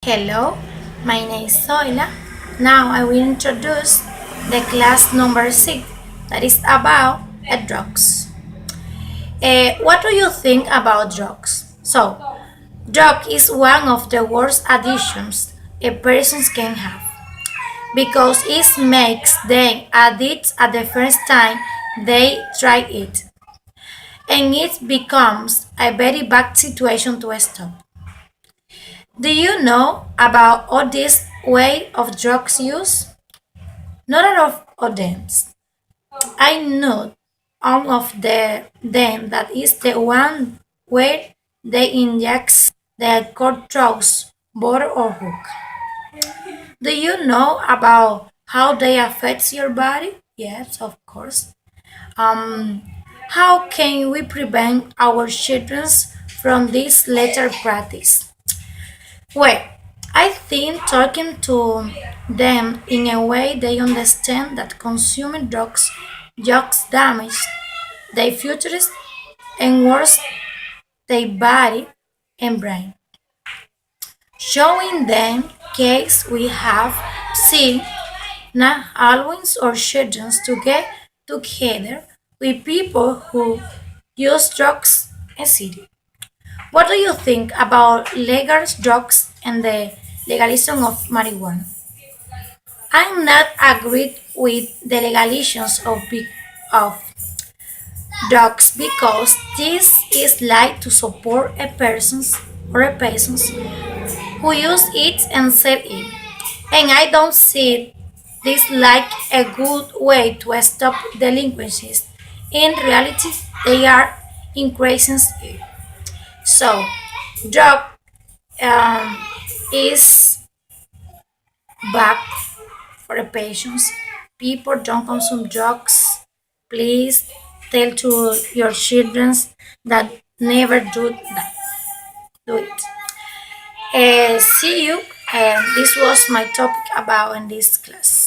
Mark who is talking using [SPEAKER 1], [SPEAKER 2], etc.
[SPEAKER 1] Hello, my name is Zoila. Now I will introduce the class number 6 that is about drugs. What do you think about drugs? Drug is one of the worst addictions a person can have because it makes them addicts at the first time they try it, and it becomes a very bad situation to stop. Do you know about all this way of drugs use? Not all of them. I know all of them that is the one where they inject the cord drugs, butter or hook. Do you know about how they affect your body? Yes, of course. Um, how can we prevent our children from this later practice? Well, I think talking to them in a way they understand that consuming drugs damage their futures and worse their body and brain. Showing them case we have seen not always our children to get together with people who use drugs in city. What do you think about legal drugs and the legalization of marijuana? I'm not agreed with the legalization of drugs because this is like to support a persons who use it and sell it. And I don't see this like a good way to stop delinquencies. In reality, they are increasing it. So, drug um, is bad for the patients. People don't consume drugs. Please tell to your children that never do that. Do it. See you. And this was my topic about in this class.